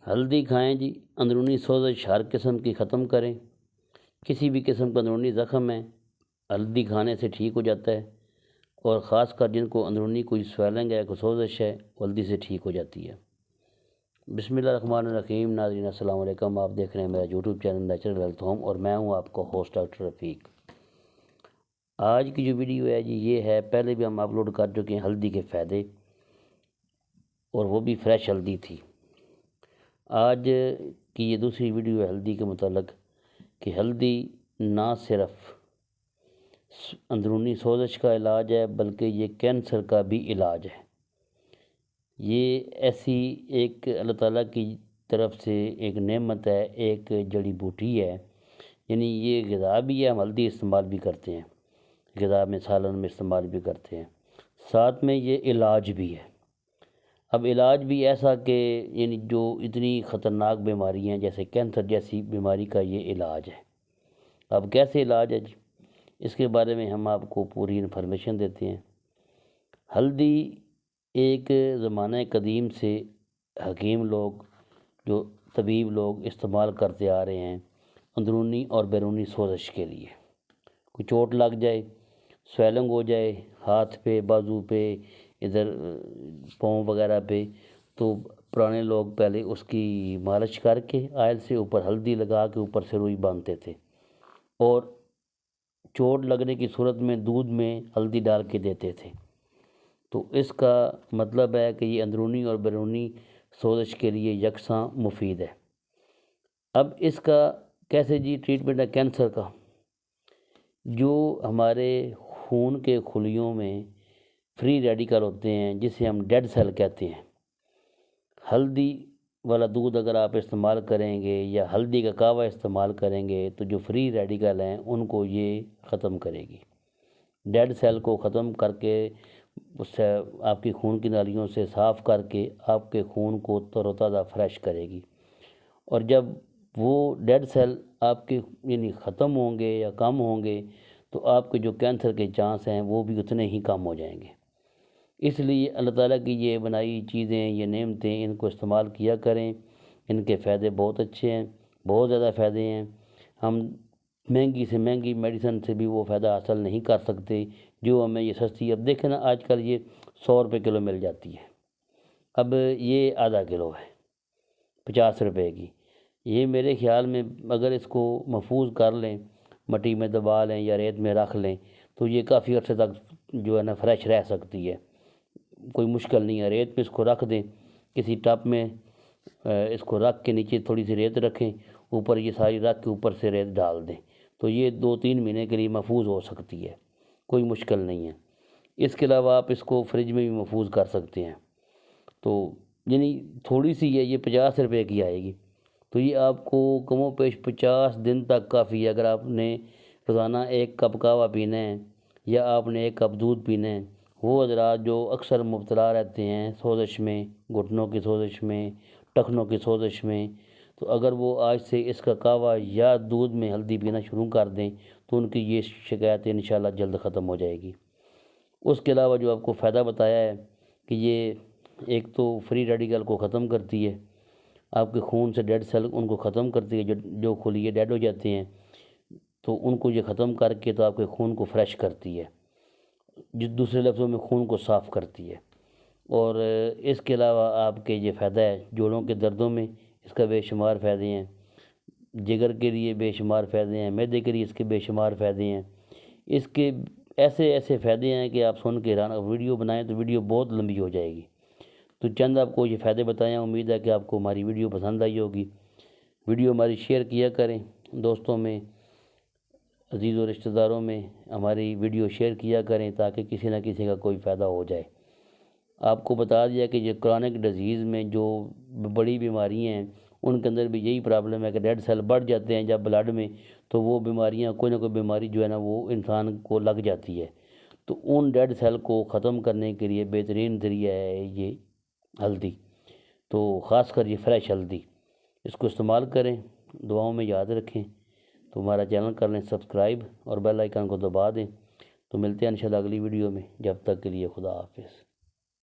ہلدی کھائیں جی، اندرونی سوزش ہر قسم کی ختم کریں۔ کسی بھی قسم کا اندرونی زخم ہے ہلدی کھانے سے ٹھیک ہو جاتا ہے، اور خاص کر جن کو اندرونی کوئی سویلنگ ہے، کوئی سوزش ہے، ہلدی سے ٹھیک ہو جاتی ہے۔ بسم اللہ الرحمن الرحیم۔ ناظرین السلام علیکم، آپ دیکھ رہے ہیں میرا YouTube channel natural health home, اور میں ہوں آپ کو ہوسٹ ڈاکٹر رفیق۔ آج کی جو ویڈیو ہے جی یہ ہے، پہلے بھی ہم اپلوڈ کر چکے ہیں ہلدی کے فائدے، اور وہ بھی فریش ہلدی تھی۔ آج کی یہ دوسری ویڈیو ہے ہلدی کے متعلق، کہ ہلدی نہ صرف اندرونی سوزش کا علاج ہے بلکہ یہ کینسر کا بھی علاج ہے۔ یہ ایسی ایک اللہ تعالیٰ کی طرف سے ایک نعمت ہے، ایک جڑی بوٹی ہے، یعنی یہ غذا بھی ہے، ہم ہلدی استعمال بھی کرتے ہیں، غذا میں سالن میں استعمال بھی کرتے ہیں، ساتھ میں یہ علاج بھی ہے۔ اب علاج بھی ایسا کہ یعنی جو اتنی خطرناک بیماری ہیں جیسے کینسر جیسی بیماری کا یہ علاج ہے۔ اب کیسے علاج ہے جی، اس کے بارے میں ہم آپ کو پوری انفارمیشن دیتے ہیں۔ ہلدی ایک زمانہ قدیم سے حکیم لوگ، جو طبیب لوگ استعمال کرتے آ رہے ہیں اندرونی اور بیرونی سوزش کے لیے۔ کوئی چوٹ لگ جائے، سویلنگ ہو جائے ہاتھ پہ، بازو پہ، ادھر پاؤں وغیرہ پہ، تو پرانے لوگ پہلے اس کی مالش کر کے آئل سے اوپر ہلدی لگا کے اوپر سے روئی باندھتے تھے، اور چوٹ لگنے کی صورت میں دودھ میں ہلدی ڈال کے دیتے تھے۔ تو اس کا مطلب ہے کہ یہ اندرونی اور بیرونی سوزش کے لیے یکساں مفید ہے۔ اب اس کا کیسے جی ٹریٹمنٹ ہے کینسر کا؟ جو ہمارے خون کے خلیوں میں فری ریڈیکل ہوتے ہیں، جسے ہم ڈیڈ سیل کہتے ہیں، ہلدی والا دودھ اگر آپ استعمال کریں گے یا ہلدی کا کہوہ استعمال کریں گے تو جو فری ریڈیکل ہیں ان کو یہ ختم کرے گی، ڈیڈ سیل کو ختم کر کے اس سے آپ کی خون کی نالیوں سے صاف کر کے آپ کے خون کو تر و تازہ فریش کرے گی۔ اور جب وہ ڈیڈ سیل آپ کے یعنی ختم ہوں گے یا کم ہوں گے تو آپ کے جو کینسر کے چانس ہیں وہ بھی اتنے ہی کم ہو جائیں گے۔ اس لیے اللہ تعالیٰ کی یہ بنائی چیزیں، یہ نعمتیں، ان کو استعمال کیا کریں، ان کے فائدے بہت اچھے ہیں، بہت زیادہ فائدے ہیں۔ ہم مہنگی سے مہنگی میڈیسن سے بھی وہ فائدہ حاصل نہیں کر سکتے جو ہمیں یہ سستی، اب دیکھیں نا آج کل یہ 100 روپے کلو مل جاتی ہے، اب یہ آدھا کلو ہے 50 روپے کی۔ یہ میرے خیال میں اگر اس کو محفوظ کر لیں، مٹی میں دبا لیں یا ریت میں رکھ لیں تو یہ کافی عرصے تک جو ہے نا فریش رہ سکتی ہے، کوئی مشکل نہیں ہے۔ ریت پہ اس کو رکھ دیں، کسی ٹب میں اس کو رکھ کے نیچے تھوڑی سی ریت رکھیں، اوپر یہ ساری رکھ کے اوپر سے ریت ڈال دیں، تو یہ 2-3 مہینے کے لیے محفوظ ہو سکتی ہے، کوئی مشکل نہیں ہے۔ اس کے علاوہ آپ اس کو فریج میں بھی محفوظ کر سکتے ہیں۔ تو یعنی تھوڑی سی ہے، یہ 50 روپے کی آئے گی، تو یہ آپ کو کم و بیش 50 دن تک کافی ہے۔ اگر آپ نے روزانہ 1 کپ قہوہ پینا ہے یا آپ نے 1 کپ دودھ پینا ہے، وہ حضرات جو اکثر مبتلا رہتے ہیں سوزش میں، گھٹنوں کی سوزش میں، ٹخنوں کی سوزش میں، تو اگر وہ آج سے اس کا قہوہ یا دودھ میں ہلدی پینا شروع کر دیں تو ان کی یہ شکایت انشاءاللہ جلد ختم ہو جائے گی۔ اس کے علاوہ جو آپ کو فائدہ بتایا ہے کہ یہ ایک تو فری ریڈیکل کو ختم کرتی ہے، آپ کے خون سے ڈیڈ سیل ان کو ختم کرتی ہے، جو خلیے ڈیڈ ہو جاتے ہیں تو ان کو یہ ختم کر کے تو آپ کے خون کو فریش کرتی ہے، جس دوسرے لفظوں میں خون کو صاف کرتی ہے۔ اور اس کے علاوہ آپ کے یہ فائدہ ہے جوڑوں کے دردوں میں، اس کا بے شمار فائدے ہیں، جگر کے لیے بے شمار فائدے ہیں، معدے کے لیے اس کے بے شمار فائدے ہیں۔ اس کے ایسے ایسے فائدے ہیں کہ آپ سن کے حیران، ویڈیو بنائیں تو ویڈیو بہت لمبی ہو جائے گی، تو چند آپ کو یہ فائدے بتائیں۔ امید ہے کہ آپ کو ہماری ویڈیو پسند آئی ہوگی۔ ویڈیو ہماری شیئر کیا کریں، دوستوں میں، عزیز و رشتہ داروں میں ہماری ویڈیو شیئر کیا کریں تاکہ کسی نہ کسی کا کوئی فائدہ ہو جائے۔ آپ کو بتا دیا کہ یہ کرونک ڈیزیز میں جو بڑی بیماری ہیں ان کے اندر بھی یہی پرابلم ہے کہ ڈیڈ سیل بڑھ جاتے ہیں جب بلڈ میں، تو وہ بیماریاں کوئی نہ کوئی بیماری جو ہے نا وہ انسان کو لگ جاتی ہے، تو ان ڈیڈ سیل کو ختم کرنے کے لیے بہترین ذریعہ ہے یہ ہلدی، تو خاص کر یہ فریش ہلدی، اس کو استعمال کریں، دعاؤں میں یاد رکھیں۔ تو ہمارا چینل کر لیں سبسکرائب اور بیل آئیکن کو دبا دیں۔ تو ملتے ہیں انشاءاللہ اگلی ویڈیو میں، جب تک کے لیے خدا حافظ۔